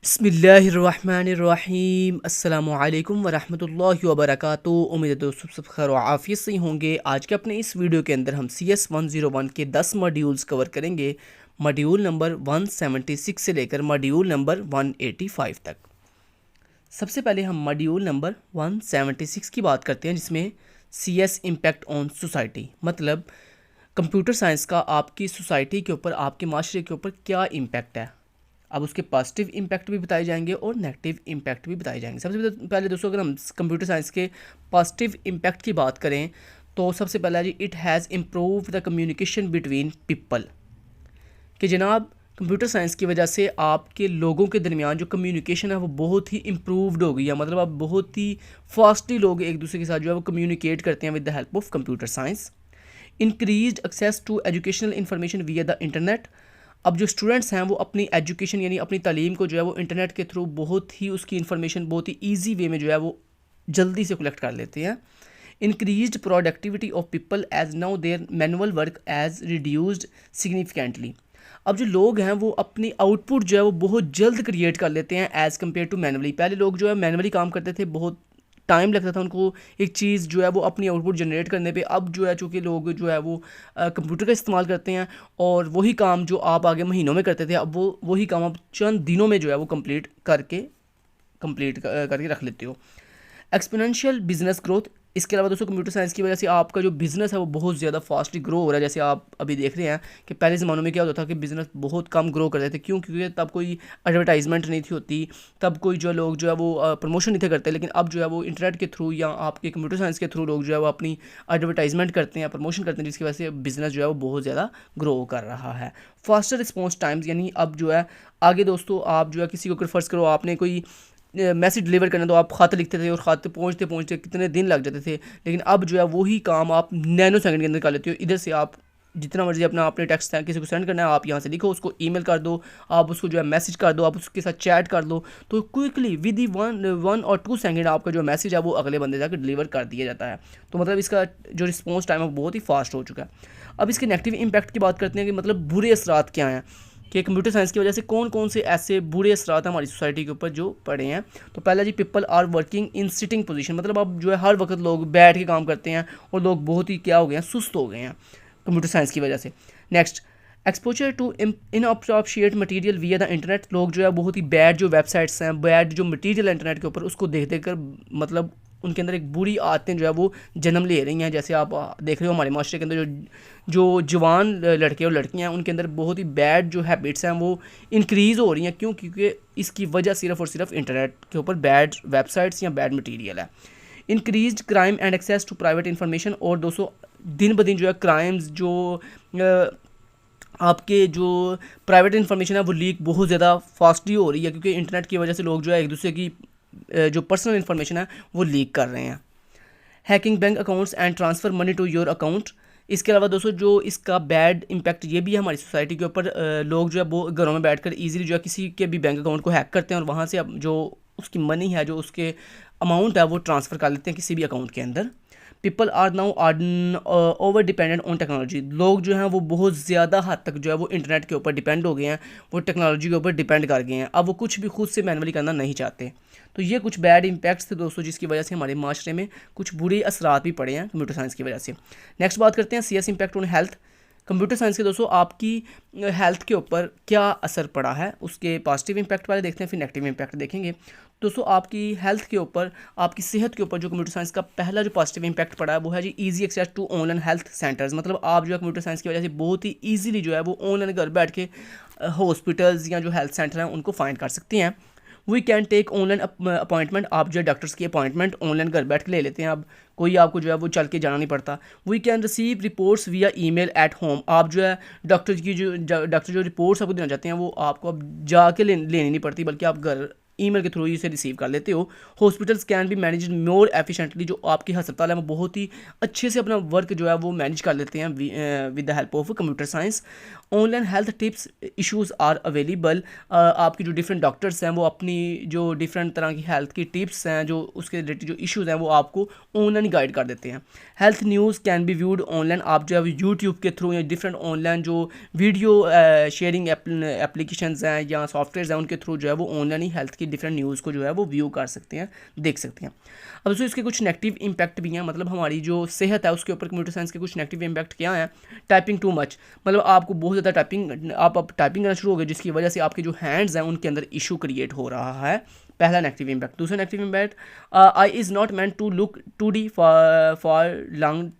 बिस्मिल्लाहिर्रहमानिर्रहीम अस्सलामुअलैकुम वरहमतुल्लाहि वबरकातुहू। उम्मीद है दोस्तों सब खैर व आफियत से ही होंगे। आज के अपने इस वीडियो के अंदर हम CS 101 के 10 मॉड्यूल्स कवर करेंगे। मॉड्यूल नंबर 176 से लेकर मॉड्यूल नंबर 185 तक। सबसे पहले हम मॉड्यूल नंबर 176 की बात करते हैं, जिसमें CS इम्पैक्ट ऑन सोसाइटी, मतलब कंप्यूटर साइंस का आपकी सोसाइटी के ऊपर, आपके माशरे के ऊपर क्या इम्पैक्ट है। अब उसके पॉजिटिव इम्पैक्ट भी बताए जाएंगे और नेगेटिव इम्पैक्ट भी बताए जाएंगे। सबसे पहले दोस्तों, अगर हम कंप्यूटर साइंस के पॉजिटिव इम्पैक्ट की बात करें तो सबसे पहला जी, it has improve the communication between people. कि जनाब कंप्यूटर साइंस की वजह से आपके लोगों के दरमियान जो कम्युनिकेशन है वो बहुत ही इम्प्रूव्ड हो गई है। मतलब आप बहुत ही फास्टली लोग एक दूसरे के साथ जो है वो कम्युनिकेट करते हैं with the help of computer science. Increased access to educational information via the internet. अब जो स्टूडेंट्स हैं वो अपनी एजुकेशन यानी अपनी तालीम को जो है वो इंटरनेट के थ्रू बहुत ही उसकी इन्फॉर्मेशन बहुत ही ईजी वे में जो है वो जल्दी से कलेक्ट कर लेते हैं। Increased productivity of people as now their manual work as reduced significantly. अब जो लोग हैं वो अपनी आउटपुट जो है वो बहुत जल्द क्रिएट कर लेते हैं एज़ कम्पेयर टू मैनुअली। पहले लोग जो है मैनुअली काम करते थे, बहुत टाइम लगता था उनको एक चीज़ जो है वो अपनी आउटपुट जनरेट करने पे। अब जो है चूँकि लोग जो है वो कंप्यूटर का इस्तेमाल करते हैं और वही काम जो आप आगे महीनों में करते थे, अब वो वही काम आप चंद दिनों में जो है वो कंप्लीट करके रख लेते हो। Exponential business growth. इसके अलावा दोस्तों कंप्यूटर साइंस की वजह से आपका जो बिज़नेस है वो बहुत ज़्यादा फास्टली ग्रो हो रहा है। जैसे आप अभी देख रहे हैं कि पहले ज़मानों में क्या होता था कि बिज़नेस बहुत कम ग्रो करते थे। क्यों? क्योंकि तब कोई एडवर्टाइजमेंट नहीं थी होती, तब कोई जो लोग जो है वो प्रमोशन नहीं थे करते। लेकिन अब जो है वो इंटरनेट के थ्रू या आपके कंप्यूटर साइंस के थ्रू लोग जो है वो अपनी एडवर्टाइजमेंट करते हैं, प्रमोशन करते हैं, जिसकी वजह से बिज़नेस जो है वो बहुत ज़्यादा ग्रो कर रहा है। फास्टर रिस्पॉन्स टाइम्स, यानी अब जो है आगे दोस्तों आप जो है किसी को अगर फ़र्ज़ करो आपने कोई मैसेज डिलीवर करना तो आप ख़त लिखते थे और ख़त पहुँचते पहुँचते कितने दिन लग जाते थे। लेकिन अब जो है वही काम आप नैनो सेकंड के अंदर कर लेते हो। इधर से आप जितना मर्जी अपना आपने टेक्स्ट किसी को सेंड करना है, आप यहाँ से लिखो, उसको ईमेल कर दो, आप उसको जो है मैसेज कर दो, आप उसके साथ चैट कर लो, तो क्विकली विद इन वन और 2 सेकंड आपका जो मैसेज है वो अगले बंदे तक डिलीवर कर दिया जाता है। तो मतलब इसका जो रिस्पॉन्स टाइम है वो बहुत ही फास्ट हो चुका है। अब इसके नेगेटिव इम्पैक्ट की बात करते हैं कि मतलब बुरे असरात क्या हैं, कि कंप्यूटर साइंस की वजह से कौन कौन से ऐसे बुरे असरात हमारी सोसाइटी के ऊपर जो पड़े हैं। तो पहला जी, people are working in sitting position. मतलब अब जो है हर वक्त लोग बैठ के काम करते हैं और लोग बहुत ही क्या हो गए हैं, सुस्त हो गए हैं कंप्यूटर साइंस की वजह से। Next, exposure to inappropriate material via the internet. लोग जो है बहुत ही बैड जो वेबसाइट्स हैं, बैड जो मटेरियल इंटरनेट के ऊपर, उसको देख देख कर मतलब उनके अंदर एक बुरी आदतें जो है वो जन्म ले रही हैं। जैसे आप देख रहे हो हमारे माशरे के अंदर जो जवान लड़के और लड़कियां हैं उनके अंदर बहुत ही बैड जो हैबिट्स हैं वो इंक्रीज़ हो रही हैं। क्यों? क्योंकि इसकी वजह सिर्फ और सिर्फ इंटरनेट के ऊपर बैड वेबसाइट्स या बैड मटेरियल है। Increased crime and access to private information. और दोस्तों दिन ब दिन जो है क्राइम्स जो आपके जो प्राइवेट इन्फॉर्मेशन है वो लीक बहुत ज़्यादा फास्टली हो रही है, क्योंकि इंटरनेट की वजह से लोग जो है एक दूसरे की जो पर्सनल इन्फॉर्मेशन है वो लीक कर रहे हैं। Hacking bank accounts and transfer money to your account. इसके अलावा दोस्तों जो इसका बैड इम्पैक्ट ये भी है हमारी सोसाइटी के ऊपर। लोग जो है वो घरों में बैठकर इजीली जो है किसी के भी बैंक अकाउंट को हैक करते हैं और वहाँ से अब जो उसकी मनी है, जो उसके अमाउंट है वो ट्रांसफ़र कर लेते हैं किसी भी अकाउंट के अंदर। People are now over dependent on technology. लोग जो हैं वो बहुत ज़्यादा हद तक जो है वो इंटरनेट के ऊपर डिपेंड हो गए हैं, वो टेक्नोलॉजी के ऊपर डिपेंड कर गए हैं। अब वो कुछ भी खुद से मैनुअली करना नहीं चाहते। तो ये कुछ बैड इम्पैक्ट्स थे दोस्तों, जिसकी वजह से हमारे माशरे में कुछ बुरे असरात भी पड़े हैं कंप्यूटर साइंस की वजह से। नेक्स्ट बात करते हैं CS impact on health. Computer science के दोस्तों आपकी हेल्थ के ऊपर क्या असर पड़ा है, उसके पॉजिटिव इम्पैक्ट वाले देखते हैं, फिर नेगेटिव इम्पैक्ट देखेंगे। दोस्तों आपकी हेल्थ के ऊपर, आपकी सेहत के ऊपर जो कंप्यूटर साइंस का पहला जो पॉजिटिव इम्पैक्ट पड़ा है वो है जी easy access to online health centres. मतलब आप जो है कंप्यूटर साइंस की वजह से बहुत ही ईजीली जो है वो ऑनलाइन घर बैठ के हॉस्पिटल्स या जो हेल्थ सेंटर हैं उनको फाइंड कर सकते हैं। We can take online appointment. आप जो है डॉक्टर्स की अपॉइंटमेंट ऑनलाइन घर बैठ के ले लेते हैं, अब कोई आपको जो है वो चल के जाना नहीं पड़ता। We can receive reports via email at home. आप जो है डॉक्टर जो रिपोर्ट्स आपको देना चाहते हैं वो आपको अब जाके लेनी नहीं पड़ती, बल्कि आप घर ईमेल के थ्रू ही इसे रिसीव कर लेते हो। Hospitals can be manage more efficiently, जो आपके अस्पताल है वो बहुत ही अच्छे से अपना वर्क जो है वो मैनेज कर लेते हैं with the help of computer science. Online health tips issues are available, आपकी जो डिफरेंट डॉक्टर्स हैं वो अपनी जो डिफरेंट तरह की हेल्थ की टिप्स हैं जो उसके रिलेटेड जो इश्यूज़ हैं वो आपको ऑनलाइन गाइड कर देते हैं। Health news can be viewed online, आप जो है यूट्यूब के थ्रू या डिफरेंट ऑनलाइन जो वीडियो शेयरिंग एप्लीकेशंस हैं या सॉफ्टवेयर हैं उनके थ्रू जो है वो ऑनलाइन ही हेल्थ की डिफरेंट न्यूज़ को जो है वो व्यू कर सकते हैं, देख सकते हैं। अब दोस्तों इसके कुछ नेगेटिव इम्पैक्ट भी हैं, मतलब हमारी जो सेहत है उसके ऊपर कंप्यूटर साइंस के कुछ नेगेटिव इम्पैक्ट क्या हैं। टाइपिंग टू मच, मतलब आपको बहुत ज़्यादा टाइपिंग आप टाइपिंग करना शुरू हो गए जिसकी वजह से आपके जो हैंड्स हैं उनके अंदर इशू क्रिएट हो रहा है, पहला नेगेटिव इम्पैक्ट। दूसरा negative impact, eye is not meant to look 2D for long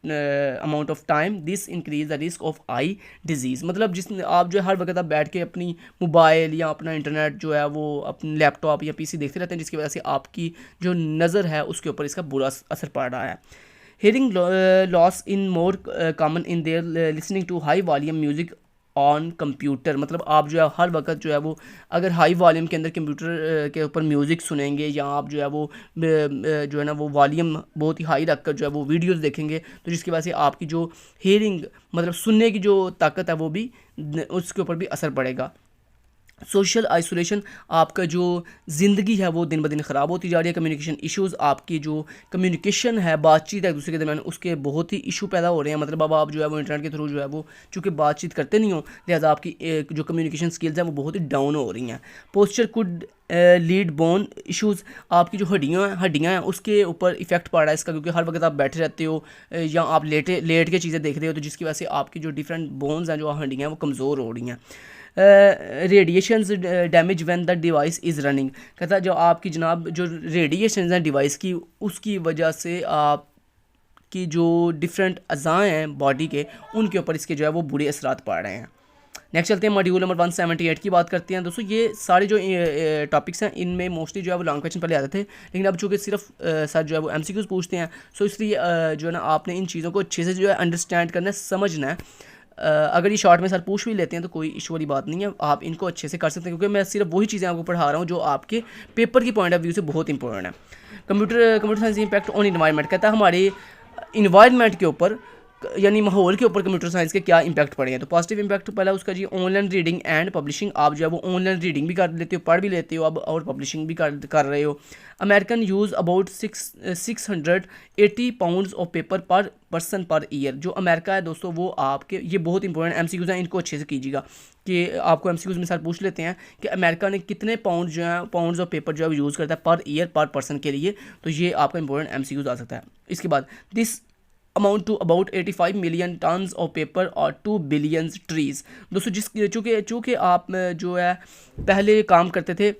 amount of time, this increase the risk of eye disease, मतलब जिस आप जो है हर वक्त आप बैठ के अपनी मोबाइल या अपना इंटरनेट जो है वो अपने लैपटॉप या पीसी देखते रहते हैं जिसकी वजह से आपकी जो नज़र है उसके ऊपर इसका बुरा असर पड़ रहा है। Hearing loss in more common in their listening to high volume music on computer, मतलब आप जो है हर वक्त जो है वो अगर हाई वॉल्यूम के अंदर कंप्यूटर के ऊपर म्यूज़िक सुनेंगे या आप जो है वो जो है ना वो वॉल्यूम बहुत ही हाई रखकर जो है वो वीडियोस देखेंगे तो जिसकी वजह से आपकी जो हेयरिंग मतलब सुनने की जो ताकत है वो भी उसके ऊपर भी असर पड़ेगा। सोशल आइसोलेशन, आपका जो ज़िंदगी है वो दिन ब दिन ख़राब होती जा रही है। कम्युनिकेशन इश्यूज़, आपकी जो कम्युनिकेशन है बातचीत है एक दूसरे के दरमियान उसके बहुत ही इशू पैदा हो रहे हैं, मतलब अब आप जो है वो इंटरनेट के थ्रू जो है वो चूँकि बातचीत करते नहीं हो लिहाजा आपकी जो कम्युनिकेशन स्किल्स हैं वो बहुत ही डाउन हो रही हैं। Posture could lead bone issues, आपकी जो हड्डियाँ हैं उसके ऊपर इफेक्ट पड़ रहा है इसका, क्योंकि हर वक्त आप बैठे रहते हो या आप लेट के चीज़ें देख रहे हो तो जिसकी वजह से आपकी जो डिफरेंट बोन्स हैं जो हड्डियाँ हैं वो कमज़ोर हो रही हैं। Radiations damage when the device is running, कहता है जो आपकी जनाब जो रेडिएशंस हैं डिवाइस की उसकी वजह से आप की जो डिफरेंट अज़ाएँ हैं बॉडी के उनके ऊपर इसके जो है वो बुरे असरात पड़ रहे हैं। नेक्स्ट चलते हैं मॉड्यूल नंबर 178 की बात करते हैं। दोस्तों ये सारे जो टॉपिक्स हैं इनमें मोस्टली जो है वो लॉन्ग क्वेश्चन पहले आते थे, लेकिन अब चूँकि सिर्फ सर जो है वो MCQs पूछते हैं सो इसलिए जो है ना आपने इन चीज़ों को अच्छे से जो है अंडरस्टैंड करना है, समझना है। अगर ये शॉर्ट में सर पूछ भी लेते हैं तो कोई इशू वाली बात नहीं है, आप इनको अच्छे से कर सकते हैं क्योंकि मैं सिर्फ वही चीज़ें आपको पढ़ा रहा हूँ जो आपके पेपर की पॉइंट ऑफ व्यू से बहुत इंपॉर्टेंट है। Computer science impact on environment, कहता है हमारे इन्वायरमेंट के ऊपर यानी माहौल के ऊपर कंप्यूटर साइंस के क्या इंपैक्ट पड़े हैं। तो पॉजिटिव इंपैक्ट पहला उसका जी ऑनलाइन रीडिंग एंड पब्लिशिंग, आप जो है वो ऑनलाइन रीडिंग भी कर लेते हो, पढ़ भी लेते हो अब और पब्लिशिंग भी कर रहे हो। American use about 680 pounds of paper पर पर्सन पर ईयर, जो अमेरिका है दोस्तों वो आपके ये बहुत इंपॉर्टेंट MCQs हैं, इनको अच्छे से कीजिएगा कि आपको MCQs में सर पूछ लेते हैं कि अमेरिका ने कितने पाउंड्स ऑफ पेपर जो है यूज़ करता है पर ईयर पर पर्सन के लिए, तो ये आपका इंपॉर्टेंट MCQs आ सकता है। इसके बाद this amount to about 85 million tons of paper और 2 बिलियन ट्रीज़। दोस्तों चूँकि आप जो है पहले काम करते थे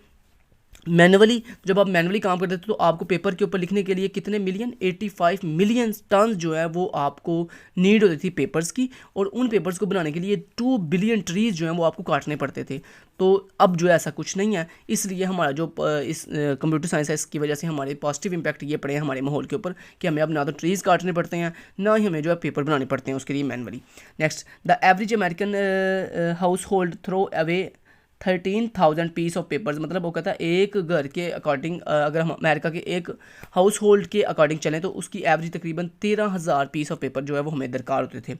मैनुअली, जब आप मैनुअली काम करते थे तो आपको पेपर के ऊपर लिखने के लिए कितने मिलियन 85 मिलियन टन जो है वो आपको नीड होती थी पेपर्स की, और उन पेपर्स को बनाने के लिए 2 बिलियन ट्रीज़ जो हैं वो आपको काटने पड़ते थे। तो अब जो है ऐसा कुछ नहीं है, इसलिए हमारा जो इस कंप्यूटर साइंस है इसकी वजह से हमारे पॉजिटिव इम्पैक्ट ये पड़े हैं हमारे माहौल के ऊपर कि हमें अब ना तो ट्रीज़ काटने पड़ते हैं ना ही हमें जो है पेपर बनाने पड़ते हैं उसके लिए manually. Next, the average American household throw away 13,000 piece of papers, मतलब वो कहता है एक घर के अकॉर्डिंग अगर हम अमेरिका के एक हाउस होल्ड के अकॉर्डिंग चलें तो उसकी एवरेज तकरीबन 13,000 पीस ऑफ पेपर जो है वो हमें दरकार होते थे।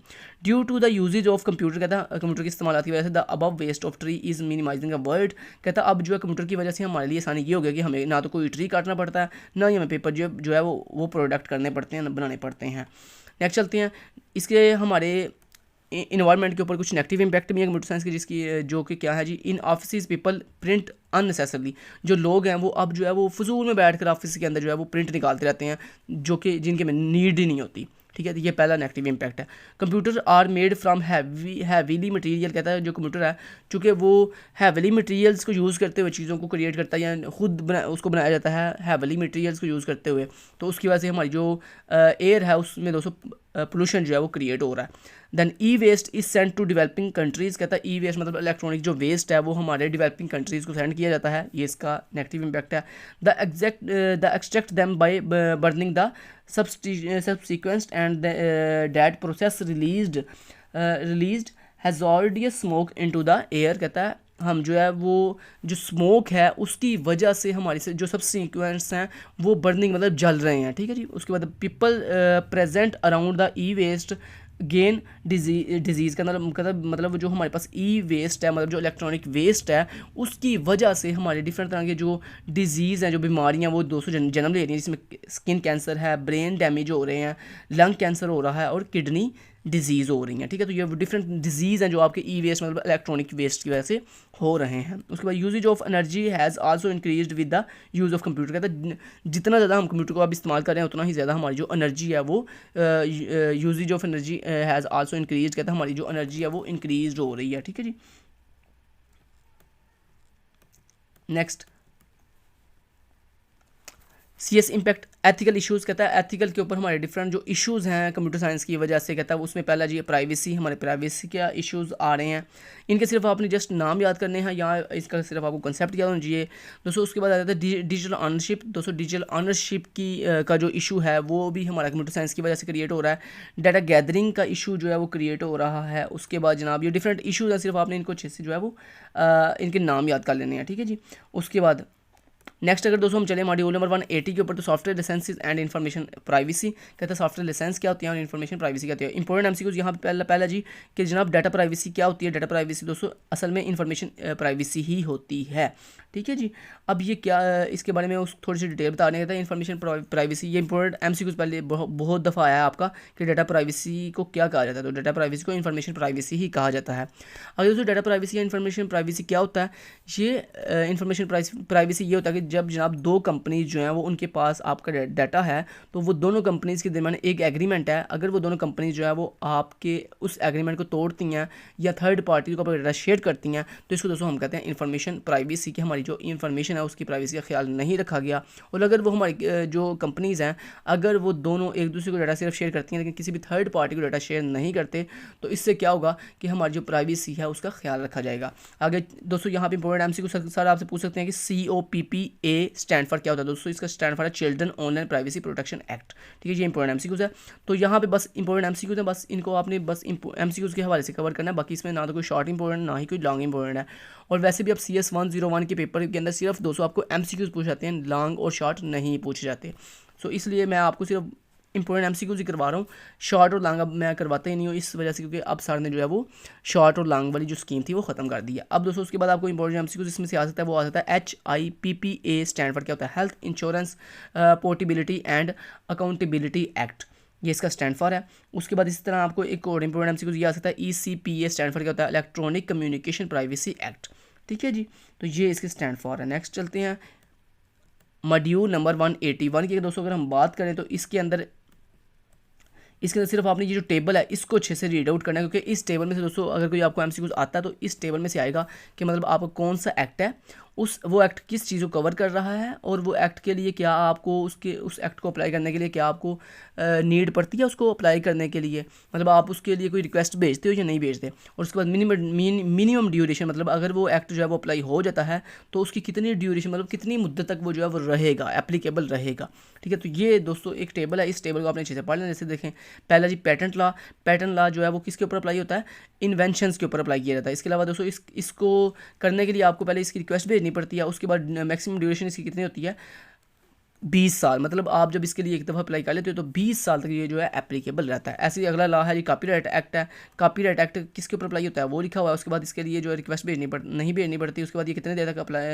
Due to the usages of computer, कहता है कंप्यूटर के इस्तेमाल की वजह से the above waste of tree is minimising a world, कहता है अब जो है कंप्यूटर की वजह से हमारे लिए आसानी ये हो गया कि हमें ना तो कोई ट्री काटना पड़ता है ना ही हमें पेपर जो है वो प्रोडक्ट करने पड़ते हैं, बनाने पड़ते हैं। नेक्स्ट चलते हैं, इसके हमारे इन्वायरमेंट के ऊपर कुछ नेगेटिव इम्पैक्ट भी है कंप्यूटर साइंस की, जिसकी जो कि क्या है जी, in office people print unnecessarily, जो लोग हैं वो अब जो है वो फजूल में बैठकर ऑफिस के अंदर जो है वो प्रिंट निकालते रहते हैं जो कि जिनके में नीड ही नहीं होती। ठीक है, तो ये पहला नेगेटिव इम्पैक्ट है। Computer are made from heavily material, कहता है जो कंप्यूटर है चूँकि वो हैवीली मटेरियल्स को यूज़ करते हुए चीज़ों को क्रिएट करता है या खुद उसको बनाया जाता है हैवीली मटेरियल्स को यूज़ करते हुए, तो उसकी वजह से हमारी जो एयर है उसमें दोस्तों पोल्यूशन जो है वो क्रिएट हो रहा है। Then e waste is send to developing countries, कहता है ई वेस्ट मतलब इलेक्ट्रॉनिक जो वेस्ट है वो हमारे डेवलपिंग कंट्रीज़ को सेंड किया जाता है, ये इसका नेगेटिव इम्पैक्ट है। The extract them by burning the subsequent and that process released hazardous smoke into the air, कहता है हम जो है वो जो स्मोक है उसकी वजह से हमारी से जो सब सीक्वेंस हैं वो बर्निंग मतलब जल रहे हैं, ठीक है जी। उसके बाद people present around the e waste gain disease का मतलब जो हमारे पास ई वेस्ट है, मतलब जो इलेक्ट्रॉनिक वेस्ट है उसकी वजह से हमारे डिफरेंट तरह के जो डिजीज़ हैं, जो बीमारियां वो दोस्तों जन्म ले रही हैं, जिसमें स्किन कैंसर है, ब्रेन डैमेज हो रहे हैं, लंग कैंसर हो रहा है और किडनी डिजीज़ हो रही हैं, ठीक है। तो ये डिफरेंट डिजीज़ हैं जो आपके ई वेस्ट मतलब इलेक्ट्रॉनिक वेस्ट की वजह से हो रहे हैं। उसके बाद usages of energy has also increased with the use of computer. कहता है जितना ज़्यादा हम कंप्यूटर को अब इस्तेमाल कर रहे हैं उतना ही ज़्यादा हमारी जो एनर्जी है वो usages of energy has also increase, कहता है हमारी जो एनर्जी है वो इंक्रीज हो रही है, ठीक है जी। Next CS impact ethical issues, कहता है एथिकल के ऊपर हमारे डिफरेंट जो इश्यूज़ हैं कंप्यूटर साइंस की वजह से, कहता है उसमें पहला जी प्राइवेसी, हमारे प्राइवेसी के इश्यूज़ आ रहे हैं। इनके सिर्फ आपने जस्ट नाम याद करने हैं या इसका सिर्फ आपको कंसेप्ट याद होना चाहिए दोस्तों। उसके बाद आ जाता है डिजिटल ऑनरशिप। दोस्तों डिजिटल ऑनरशिप की का जो इशू है वो भी हमारा कंप्यूटर साइंस की वजह से क्रिएट हो रहा है। डाटा गैदरिंग का इशू जो है वो क्रिएट हो रहा है। उसके बाद जनाब ये डिफरेंट इशूज़ हैं, सिर्फ आपने इनको अच्छे से जो है वो इनके नाम याद कर लेने हैं, ठीक है जी। उसके बाद नेक्स्ट अगर दोस्तों हम चले मॉड्यूल नंबर 180 के ऊपर, तो software licences and information privacy, कहता है सॉफ्टवेयर लाइसेंस क्या होती है और इन्फॉर्मेशन प्राइवेसी क्या होती है। इंपॉर्टेंट एमसीक्यूज यहाँ पे पहला जी कि जनाब डाटा प्राइवेसी क्या होती है। डाटा प्राइवेसी दोस्तों असल में इन्फॉर्मेशन प्राइवेसी ही होती है, ठीक है जी। अब ये क्या इसके बारे में उस थोड़ी सी डिटेल बताने का था। इन्फॉर्मेशन प्राइवेसी ये इंपॉर्टेंट एमसीक्यूज पहले बहुत दफ़ा आया है आपका कि डाटा प्राइवेसी को क्या कहा जाता है। तो डाटा प्राइवेसी को इन्फॉर्मेशन प्राइवेसी ही कहा जाता है। अगर दोस्तों डाटा प्राइवेसी या इन्फॉर्मेशन प्राइवेसी क्या होता है, ये इन्फॉर्मेशन प्राइवेसी ये होता है कि जब जनाब दो कंपनीज जो हैं वो उनके पास आपका डाटा है तो वो दोनों कंपनीज़ के दरमियान एक एग्रीमेंट है। अगर वो दोनों कंपनीज जो है वो आपके उस एग्रीमेंट को तोड़ती हैं या थर्ड पार्टी को अपना डाटा शेयर करती हैं तो इसको दोस्तों हम कहते हैं इन्फॉर्मेशन प्राइवेसी की हमारी जो इन्फॉर्मेशन है उसकी प्राइवेसी का ख्याल नहीं रखा गया। और अगर वो हमारी जो कंपनीज़ हैं अगर वो दोनों एक दूसरे को डाटा सिर्फ शेयर करती हैं लेकिन किसी भी थर्ड पार्टी को डाटा शेयर नहीं करते तो इससे क्या होगा कि हमारी जो प्राइवेसी है उसका ख्याल रखा जाएगा। आगे दोस्तों यहाँ पे इंपॉर्टेंट एमसीक्यू सर आपसे पूछ सकते हैं कि COPPA स्टैंड फॉर क्या होता है। दोस्तों इसका स्टैंड फॉर है children online privacy protection act, ठीक है। ये इंपॉर्टेंट एमसीक्यूज है। तो यहाँ पे बस इंपॉर्टेंट एमसीक्यूज है, बस इनको आपने बस एमसीक्यूज के हवाले से कवर करना है। बाकी इसमें ना तो कोई शॉर्ट इंपॉर्टेंट ना ही कोई लॉन्ग इंपॉर्टेंट है। और वैसे भी अब CS 101 के पेपर के अंदर सिर्फ 200 आपको एमसीक्यूज पूछ जाते हैं, लॉन्ग और शॉर्ट नहीं पूछे जाते। सो इसलिए मैं आपको सिर्फ इंपॉर्टेंट एमसीक्यूज ही करवा रहा हूँ, शॉर्ट और लॉन्ग अब मैं करवाता ही नहीं हूँ इस वजह से क्योंकि अब सर ने जो है वो शॉर्ट और लॉन्ग वाली जो स्कीम थी वो ख़त्म कर दी है। अब दोस्तों उसके बाद आपको इंपॉर्टेंट एमसीक्यूज इसमें से आ सकता है, वो आ सकता है HIPPA स्टैंड फॉर क्या होता है, health insurance portability and accountability act, ये इसका स्टैंड फॉर है। उसके बाद इसी तरह आपको एक और इंपॉर्टेंट एमसीक्यूज ये आ सकता है ECPA स्टैंड फॉर क्या होता है, इलेक्ट्रॉनिक कम्युनिकेशन प्राइवेसी एक्ट, ठीक है जी। तो ये इसके स्टैंड फॉर है। नेक्स्ट चलते हैं मॉड्यूल नंबर 181 की। दोस्तों अगर हम बात करें तो इसके अंदर सिर्फ आपने ये जो टेबल है इसको अच्छे से रीड आउट करना है क्योंकि इस टेबल में से दोस्तों अगर कोई आपको एमसीक्यूज आता है तो इस टेबल में से आएगा कि मतलब आपको कौन सा एक्ट है, वो एक्ट किस चीज़ को कवर कर रहा है और वो एक्ट के लिए क्या आपको उस एक्ट को अप्लाई करने के लिए क्या आपको नीड पड़ती है उसको अप्लाई करने के लिए, मतलब आप उसके लिए कोई रिक्वेस्ट भेजते हो या नहीं भेजते। और उसके बाद मिनिमम ड्यूरेशन, मतलब अगर वो एक्ट जो है वो अप्लाई हो जाता है तो उसकी कितनी ड्यूरेशन मतलब कितनी मुद्दत तक वो जो है वो रहेगा, एप्लीकेबल रहेगा, ठीक है। तो ये दोस्तों एक टेबल है, इस टेबल को आपने अच्छे से पढ़ लेना। जैसे देखें पहला जी पेटेंट लॉ जो है वो किसके ऊपर अप्लाई होता है, इन्वेंशंस के ऊपर अप्लाई किया जाता है। इसके अलावा दोस्तों इसको करने के लिए आपको पहले इसकी रिक्वेस्ट भेजनी पड़ती है। उसके बाद मैक्सिमम ड्यूरेशन इसकी कितनी होती है, 20 साल, मतलब आप जब इसके लिए एक दफ़ा अप्लाई कर लेते हो तो 20 साल तक ये जो है एप्लीकेबल रहता है। ऐसे ही अगला लॉ है जी कॉपीराइट एक्ट है। कॉपीराइट एक्ट किसके ऊपर अप्लाई होता है वो लिखा हुआ है। उसके बाद इसके लिए जो है रिक्वेस्ट नहीं भेजनी पड़ती। उसके बाद ये कितने देर तक अप्लाई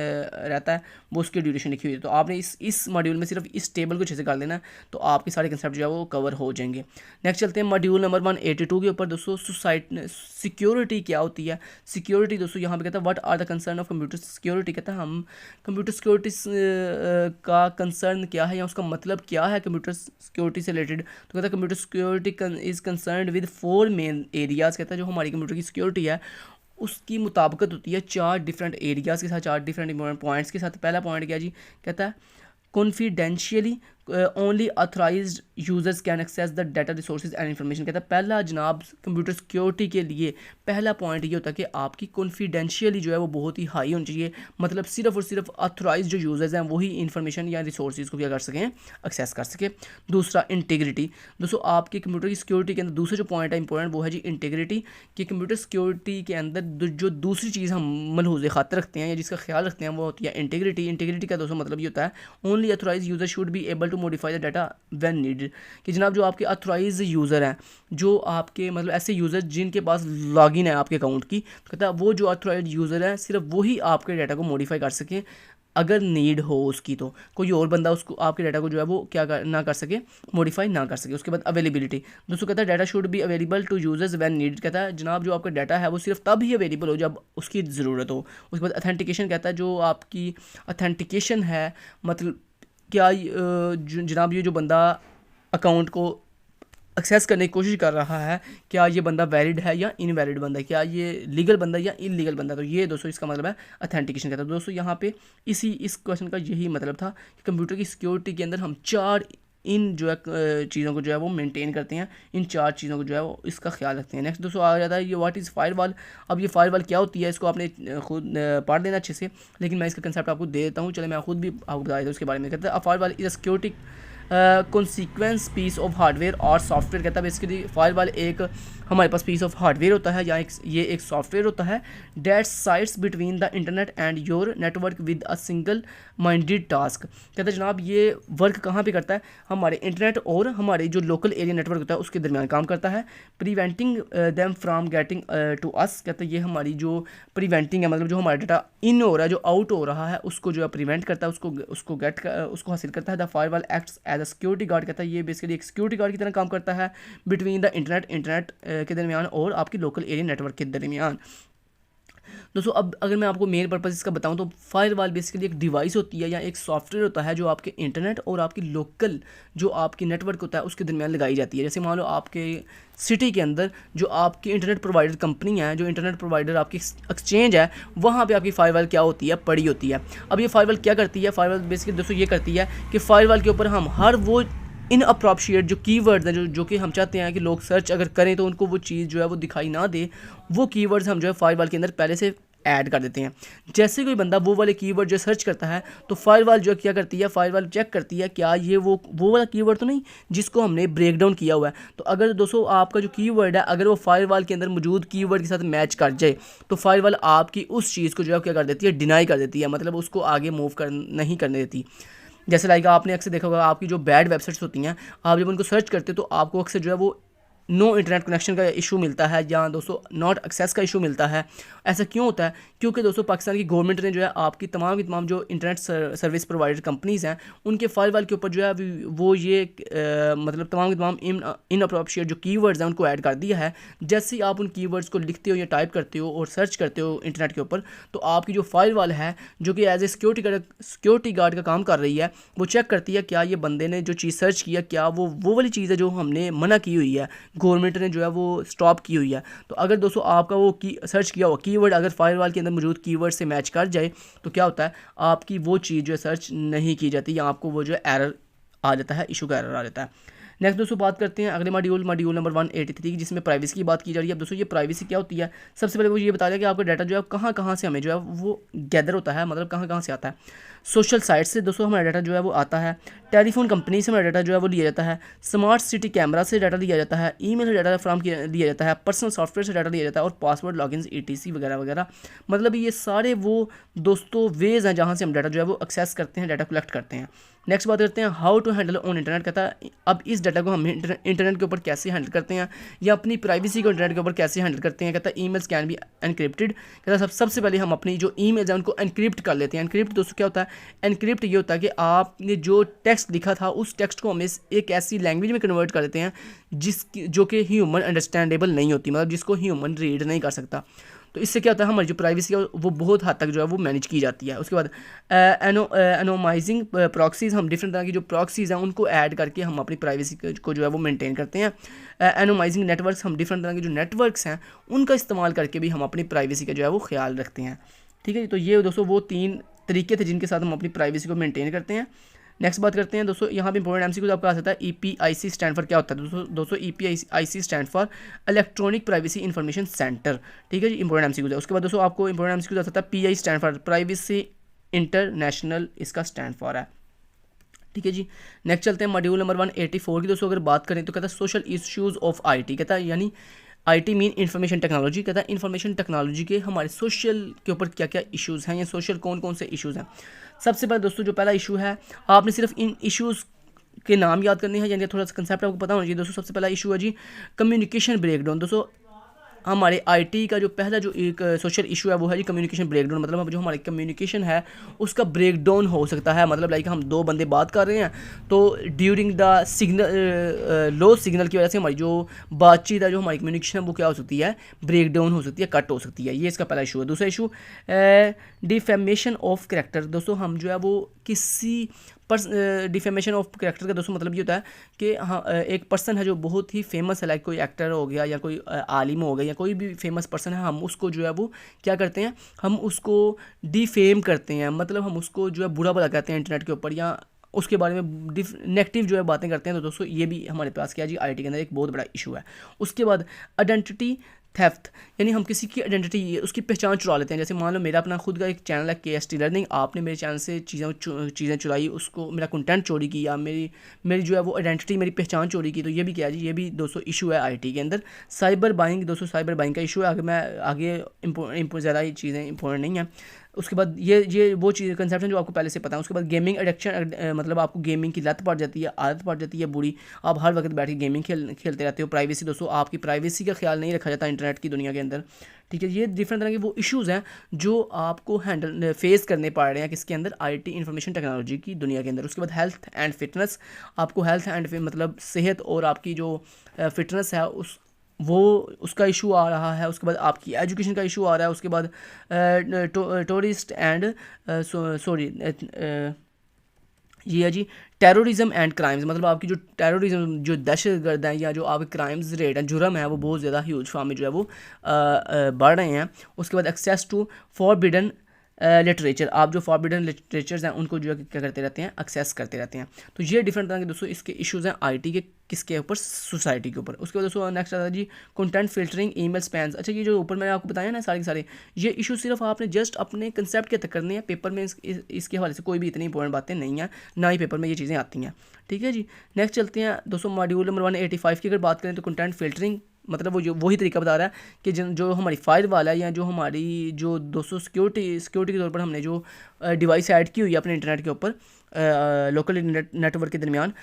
रहता है वो उसकी ड्यूरेशन लिखी हुई है। तो आपने इस मॉड्यूल में सिर्फ इस टेबल को अच्छे से कर लेना है तो आपके सारे कंसेप्ट जो है वो कवर हो जाएंगे। नेक्स्ट चलते हैं मॉड्यूल नंबर 182 के ऊपर। दोस्तों सिक्योरिटी क्या होती है। सिक्योरिटी दोस्तों यहाँ पे कहता है what are the concern of computer security, कहता है हम कंप्यूटर सिक्योरिटी का कंसर्न क्या है या उसका मतलब क्या है कंप्यूटर सिक्योरिटी से रिलेटेड। तो कहता है computer security is concerned with 4 main areas, कहता है जो हमारी कंप्यूटर की सिक्योरिटी है उसकी मुताबिकत होती है 4 डिफरेंट एरियाज़ के साथ, 4 डिफरेंट इंपॉर्टेंट पॉइंट्स के साथ। पहला पॉइंट क्या जी, कहता है confidentially only authorised users can access the data resources and information. कहता है पहला जनाब कंप्यूटर सिक्योरिटी के लिए पहला पॉइंट ये होता है कि आपकी कॉन्फिडेंशियली जो है वो बहुत ही हाई होनी चाहिए, मतलब सिर्फ और सिर्फ ऑथराइज्ड जो यूजर्स हैं वही इन्फॉर्मेशन या रिसोर्सेज को क्या कर सकें, एक्सेस कर सकें। दूसरा इंटीग्रिटी। दोस्तों आपके कंप्यूटर की सिक्योरिटी के अंदर दूसरा जो पॉइंट है इंपॉर्टेंट वो है जी इंटीग्रिटी, कि कंप्यूटर सिक्योरिटी के अंदर जो दूसरी चीज़ हम मलहूज़ खातर रखते हैं या जिसका ख्याल रखते हैं वो होती है इंटीग्रिटी। इंटीग्रिटी का दोस्तों मतलब ये होता है only authorise user should be able to modify the data when needed, कि जनाब जो आपके ऑथराइज यूज़र हैं, जो आपके मतलब ऐसे यूज़र जिनके पास लॉगिन है आपके अकाउंट की, तो कहता है वो जो ऑथराइज यूज़र हैं सिर्फ वही आपके डाटा को मॉडिफाई कर सकें अगर नीड हो उसकी, तो कोई और बंदा उसको आपके डाटा को जो है वो ना कर सके, मॉडिफाई ना कर सके। उसके बाद अवेलेबिलिटी। दोस्तों कहता है data should be available to users when needed. कहता है जनाब जो आपका डाटा है वो सिर्फ तब ही अवेलेबल हो जब उसकी ज़रूरत हो। उसके बाद अथेंटिकेशन। कहता है जो आपकी अथेंटिकेशन है, मतलब क्या जनाब ये जो बंदा अकाउंट को एक्सेस करने की कोशिश कर रहा है, क्या ये बंदा वैलिड है या इनवैलिड बंदा है, क्या ये लीगल बंदा है या इलीगल बंदा है। तो ये दोस्तों इसका मतलब है अथेंटिकेशन। कहता है दोस्तों यहाँ पे इस क्वेश्चन का यही मतलब था कि कंप्यूटर की सिक्योरिटी के अंदर हम चार इन जो है चीज़ों को जो है वो मेंटेन करते हैं, इन चार चीज़ों को जो है वो इसका ख्याल रखते हैं। नेक्स्ट दोस्तों आ जाता है ये व्हाट इज़ फायरवॉल। अब ये फायरवॉल क्या होती है इसको आपने खुद पढ़ लेना अच्छे से, लेकिन मैं इसका कंसेप्ट आपको दे देता हूँ। चले मैं खुद भी आपको बता देता हूँ उसके बारे में। कहता है firewall is a security consequence piece of hardware or software. कहता है बेसिकली फायरवॉल एक हमारे पास पीस ऑफ हार्डवेयर होता है या ये एक सॉफ्टवेयर होता है that sits between the internet and your network with a single minded task. कहता है जनाब ये वर्क कहाँ पे करता है, हमारे इंटरनेट और हमारे जो लोकल एरिया नेटवर्क होता है उसके दरमियान काम करता है। Preventing them from getting to us. कहता है ये हमारी जो प्रिवेंटिंग है, मतलब जो हमारा डाटा इन हो रहा है, जो आउट हो रहा है, उसको जो है प्रिवेंट करता है, उसको हासिल करता है। The firewall acts as a security guard. कहता है ये बेसिकली एक सिक्योरिटी गार्ड की तरह काम करता है बिटवीन द इंटरनेट के दरमियान और आपकी लोकल एरिया नेटवर्क के दरमियान। दोस्तों अब अगर मैं आपको मेन पर्पस इसका बताऊं तो फायरवॉल बेसिकली एक डिवाइस होती है या एक सॉफ्टवेयर होता है जो आपके इंटरनेट और आपकी लोकल जो आपकी नेटवर्क होता है उसके दरमियान लगाई जाती है। जैसे मान लो आपके सिटी के अंदर जो आपकी इंटरनेट प्रोवाइडर कंपनी है, जो इंटरनेट प्रोवाइडर आपकी एक्सचेंज है, वहाँ पे आपकी फायरवॉल क्या होती है, पड़ी होती है। अब ये फायरवॉल क्या करती है, फायरवॉल बेसिकली दोस्तों ये करती है कि फायरवॉल के ऊपर हम हर वो इन अप्रोप्रिएट जो कीवर्ड्स हैं जो कि हम चाहते हैं कि लोग सर्च अगर करें तो उनको वो चीज़ जो है वो दिखाई ना दे, वो कीवर्ड्स हम जो है फायरवॉल के अंदर पहले से ऐड कर देते हैं। जैसे कोई बंदा वो वाले कीवर्ड जो सर्च करता है तो फायरवॉल जो क्या करती है, फायरवॉल चेक करती है क्या ये वो वाला कीवर्ड तो नहीं जिसको हमने ब्रेक डाउन किया हुआ है। तो अगर दोस्तों आपका जो कीवर्ड है अगर वो फायरवॉल के अंदर मौजूद कीवर्ड के साथ मैच कर जाए तो फायरवॉल आपकी उस चीज़ को जो है क्या कर देती है, डिनाई कर देती है, मतलब उसको आगे मूव नहीं करने देती। जैसे लाइक आपने अक्सर देखा होगा आपकी जो बैड वेबसाइट्स होती हैं, आप जब उनको सर्च करते हो तो आपको अक्सर जो है वो नो इंटरनेट कनेक्शन का इशू मिलता है या दोस्तों नॉट एक्सेस का इशू मिलता है। ऐसा क्यों होता है, क्योंकि दोस्तों पाकिस्तान की गवर्नमेंट ने जो है आपकी तमाम की तमाम जो इंटरनेट सर्विस प्रोवाइडर कंपनीज़ हैं उनके फायरवॉल के ऊपर जो है वो ये मतलब तमाम की तमाम इन अप्रोप्रिएट जो कीवर्ड्स हैं उनको ऐड कर दिया है। जैसे ही आप उन कीवर्ड्स को लिखते हो या टाइप करते हो और सर्च करते हो इंटरनेट के ऊपर तो आपकी जो फायरवॉल है जो कि एज ए सिक्योरिटी गार्ड का काम कर रही है, वो चेक करती है क्या ये बंदे ने जो चीज़ सर्च किया क्या वो वाली चीज़ है जो हमने मना की हुई है, गवर्नमेंट ने जो है वो स्टॉप की हुई है। तो अगर दोस्तों आपका वो सर्च किया हुआ कीवर्ड अगर फायरवॉल के अंदर मौजूद कीवर्ड से मैच कर जाए तो क्या होता है, आपकी वो चीज़ जो है सर्च नहीं की जाती या आपको वो जो है एरर आ जाता है, इशू का एरर आ जाता है। नेक्स्ट दोस्तों बात करते हैं अगले मॉड्यूल नंबर 183 जिसमें प्राइवेसी की बात की जा रही है। अब दोस्तों ये प्राइवेसी क्या होती है, सबसे पहले वो ये बता दें कि आपका डाटा जो है कहाँ कहाँ से हमें जो है वो गैदर होता है, मतलब कहाँ कहाँ से आता है। सोशल साइट से दोस्तों हमारा डाटा जो है वो आता है, टेलीफोन कंपनी से हमारा डाटा जो है वो लिया जाता है, स्मार्ट सिटी कैमरा से डाटा लिया जाता है, ईमेल से डाटा फ्राम लिया जाता है, पर्सनल सॉफ्टवेयर से डाटा लिया जाता है और पासवर्ड लॉगिन्स ETC वगैरह वगैरह। मतलब ये सारे वो दोस्तों वेज हैं जहाँ से हम डाटा जो है वो एक्सेस करते हैं, डाटा कलेक्ट करते हैं। नेक्स्ट बात करते हैं how to handle on internet. कहता है अब इस डाटा को हम इंटरनेट के ऊपर कैसे हैंडल करते हैं या अपनी प्राइवेसी को इंटरनेट के ऊपर कैसे हैंडल करते हैं। कहता है ईमेल्स कैन बी एनक्रिप्टेड। कहता है सबसे पहले हम अपनी जो ईमेल्स हैं उनको एनक्रिप्ट कर लेते हैं। एनक्रिप्ट दोस्तों क्या होता है, एनक्रिप्ट ये होता है कि आपने जो टेक्स्ट लिखा था उस टेक्स्ट को हम एक ऐसी लैंग्वेज में कन्वर्ट कर देते हैं जो कि ह्यूमन अंडरस्टैंडेबल नहीं होती, मतलब जिसको ह्यूमन रीड नहीं कर सकता। तो इससे क्या होता है हमारी जो प्राइवेसी है वो बहुत हद तक जो है वो मैनेज की जाती है। उसके बाद एनोमाइजिंग प्रॉक्सीज़, हम डिफरेंट तरह की जो प्रॉक्सीज़ हैं उनको ऐड करके हम अपनी प्राइवेसी को जो है वो मेंटेन करते हैं। एनोमाइजिंग नेटवर्क्स, हम डिफरेंट तरह के जो नेटवर्क्स हैं उनका इस्तेमाल करके भी हम अपनी प्राइवेसी का जो है वो ख्याल रखते हैं। ठीक है जी, तो ये दोस्तों वो 3 तरीके थे जिनके साथ हम अपनी प्राइवेसी को मेंटेन करते हैं। नेक्स्ट बात करते हैं दोस्तों, यहाँ पे इंपॉर्टेंट एमसीक्यू आपका आ सकता है EPIC स्टैंड फॉर क्या होता है दोस्तों EPIC stand for electronic privacy information centre, ठीक है जी, इंपॉर्टेंट एमसीक्यू है। उसके बाद दोस्तों आपको इंपॉर्टेंट एमसीक्यू आ सकता है PI stand for privacy international, इसका स्टैंड फॉर है, ठीक है जी। नेक्स्ट चलते हैं मॉड्यूल नंबर 184 की दोस्तों, अगर बात करें तो कहता है सोशल इश्यूज ऑफ IT, कहता है यानी IT मीन इंफॉर्मेशन टेक्नोलॉजी, कहता है इंफॉर्मेशन टेक्नोलॉजी के हमारे सोशल के ऊपर क्या क्या इश्यूज़ हैं या सोशल कौन कौन से इश्यूज़ हैं। सबसे पहले दोस्तों जो पहला इशू है, आपने सिर्फ इन इश्यूज़ के नाम याद करने हैं, यानी थोड़ा सा कंसेप्ट आपको पता होना चाहिए दोस्तों। सबसे पहला इशू है जी कम्युनिकेशन ब्रेकडाउन। दोस्तों हमारे IT का जो पहला जो एक सोशल इशू है वो है जी कम्युनिकेशन ब्रेकडाउन, मतलब जो हमारी कम्युनिकेशन है उसका ब्रेकडाउन हो सकता है। मतलब लाइक हम दो बंदे बात कर रहे हैं तो during the signal low signal की वजह से हमारी जो बातचीत है, जो हमारी कम्युनिकेशन है वो क्या हो सकती है, ब्रेकडाउन हो सकती है, कट हो सकती है। ये इसका पहला इशू है। दूसरा इशू डिफेमेशन ऑफ कैरेक्टर। दोस्तों हम जो है वो किसी डिफेमेशन ऑफ कैरेक्टर का दोस्तों मतलब ये होता है कि हाँ एक पर्सन है जो बहुत ही फेमस है, लाइक कोई एक्टर हो गया या कोई आलिम हो गया या कोई भी फेमस पर्सन है, हम उसको जो है वो क्या करते हैं, हम उसको डिफेम करते हैं, मतलब हम उसको जो है बुरा भला कहते हैं इंटरनेट के ऊपर या उसके बारे में नेगेटिव जो है बातें करते हैं। तो दोस्तों ये भी हमारे पास क्या है जी IT के अंदर एक बहुत बड़ा इशू है। उसके बाद आइडेंटिटी थेफ्ट, यानी हम किसी की आइडेंटिटी उसकी पहचान चुरा लेते हैं। जैसे मान लो मेरा अपना खुद का एक चैनल है KST लर्निंग, आपने मेरे चैनल से चीज़ें चुराई, उसको मेरा कंटेंट चोरी किया, मेरी जो है वो आइडेंटिटी मेरी पहचान चोरी की, तो ये भी क्या है जी, ये भी दोस्तों इशू है IT के अंदर। साइबर बाइंग, दोस्तों साइबर बाइंग का इशू है, आगे ज़्यादा ये चीज़ें इंपॉर्टेंट नहीं है। उसके बाद ये वो चीज़ कंसेप्ट है जो आपको पहले से पता है। उसके बाद गेमिंग एडिक्शन, मतलब आपको गेमिंग की लत पड़ जाती है, आदत पड़ जाती है बुरी, आप हर वक्त बैठ के गेमिंग खेलते रहते हो। प्राइवेसी, दोस्तों आपकी प्राइवेसी का ख्याल नहीं रखा जाता इंटरनेट की दुनिया के अंदर, ठीक है। ये डिफरेंट तरह के वो इश्यूज़ हैं जो आपको फेस करने पड़ रहे हैं किसके अंदर, IT इंफॉर्मेशन टेक्नोलॉजी की दुनिया के अंदर। उसके बाद हेल्थ एंड फिटनेस, आपको हेल्थ एंड मतलब सेहत और आपकी जो फिटनेस है उसका इशू आ रहा है। उसके बाद आपकी एजुकेशन का इशू आ रहा है। उसके बाद टूरिस्ट एंड ये है जी टेररिज्म एंड क्राइम्स, मतलब आपकी जो टेररिज्म, जो दहशतगर्द हैं या जो आपके क्राइम्स रेट हैं, जुर्म है, वो बहुत ज़्यादा ह्यूज फॉर्म में जो है वो बढ़ रहे हैं। उसके बाद एक्सेस टू फॉरबिडन लिटरेचर, आप जो फॉरबिडन लिटरेचर्स हैं उनको जो है क्या करते रहते हैं, एक्सेस करते रहते हैं। तो ये डिफरेंट तरह के दोस्तों इसके इश्यूज़ हैं IT के किसके ऊपर, सोसाइटी के ऊपर। उसके बाद दोस्तों नेक्स्ट आता है जी कंटेंट फिल्टरिंग, ईमेल स्पैम्स। अच्छा ये जो ऊपर मैंने आपको बताया ना सारे के सारे ये इशू सिर्फ आपने जस्ट अपने कंसेप्ट के तक करने हैं, पेपर में इसके हवाले से कोई भी इतनी इंपॉर्टेंट बातें नहीं हैं, ना ही पेपर में ये चीज़ें आती हैं, ठीक है जी। नेक्स्ट चलते हैं दोस्तों मॉड्यूल नंबर 185 की अगर बात करें तो कंटेंट फिल्टरिंग, मतलब वही तरीका बता रहा है कि जो हमारी फायर वाला है या जो हमारी जो दोस्तों सिक्योरिटी के तौर पर हमने जो डिवाइस ऐड की हुई है अपने इंटरनेट के ऊपर लोकल नेटवर्क के दरमियान,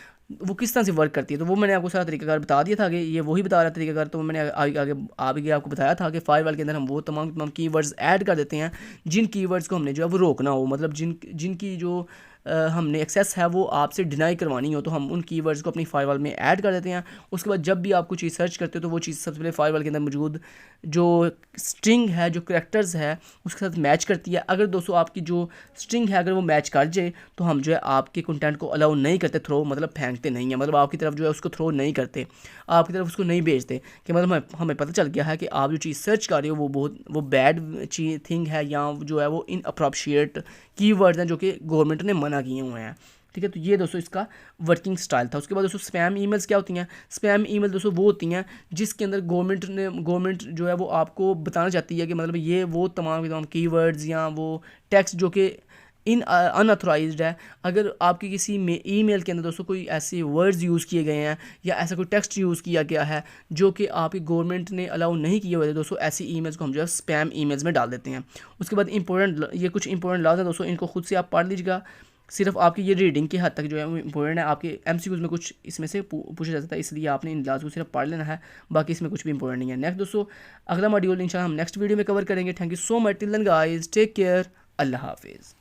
वो किस तरह से वर्क करती है। तो वो मैंने आपको सारा तरीकाकार बता दिया था कि ये वही बता रहा तरीकाकार। तो मैंने आगे आपको बताया था कि फायरवॉल के अंदर हम वो तमाम कीवर्ड्स ऐड कर देते हैं जिन कीवर्ड्स को हमने जो है वो रोकना हो, मतलब जिनकी जो हमने एक्सेस है वो आपसे डिनाई करवानी हो, तो हम उन कीवर्ड्स को अपनी फायरवॉल में ऐड कर देते हैं। उसके बाद जब भी आप कुछ चीज़ सर्च करते हो तो वो चीज़ सबसे पहले फायरवॉल के अंदर मौजूद जो स्ट्रिंग है, जो करैक्टर्स है उसके साथ मैच करती है। अगर दोस्तों आपकी जो स्ट्रिंग है अगर वो मैच कर जाए तो हम जो है आपके कंटेंट को अलाउ नहीं करते, थ्रो मतलब फेंकते नहीं है, मतलब आपकी तरफ जो है उसको थ्रो नहीं करते, आपकी तरफ उसको नहीं भेजते कि मतलब हमें पता चल गया है कि आप जो चीज़ सर्च कर रहे हो वो बैड थिंग है या जो है वो इनअप्रोप्रिएट कीवर्ड्स हैं जो कि गवर्नमेंट ने मना किए हुए हैं, ठीक है। तो ये दोस्तों इसका वर्किंग स्टाइल था। उसके बाद दोस्तों स्पैम ईमेल्स क्या होती हैं, स्पैम ईमेल दोस्तों वो होती हैं जिसके अंदर गवर्नमेंट जो है वो आपको बताना चाहती है कि मतलब ये वो तमाम कीवर्ड्स या वो टेक्स्ट जो कि अनऑथराइज्ड है, अगर आपकी किसी में ईमेल के अंदर दोस्तों कोई ऐसे वर्ड्स यूज़ किए गए हैं या ऐसा कोई टेक्स्ट यूज़ किया गया है जो कि आपकी गवर्नमेंट ने अलाउ नहीं किए हुए थे दोस्तों, ऐसी ईमेल्स को हम जो है स्पैम ईमेल्स में डाल देते हैं। उसके बाद ये कुछ इंपॉर्टेंट लॉज हैं दोस्तों, इनको खुद से आप पढ़ लीजिएगा, सिर्फ आपकी ये रीडिंग की हद तक जो है वो इंपॉर्टेंट है। आपके MCQs में कुछ इसमें से पूछा जा सकता है, इसलिए आपने इन लॉज को सिर्फ पढ़ लेना है, बाकी इसमें कुछ भी इंपॉर्टेंट नहीं है। नेक्स्ट दोस्तों अगला मॉड्यूल इंशाल्लाह हम नेक्स्ट वीडियो में कवर करेंगे। Thank you so much, till then guys take care, अल्लाह हाफिज़।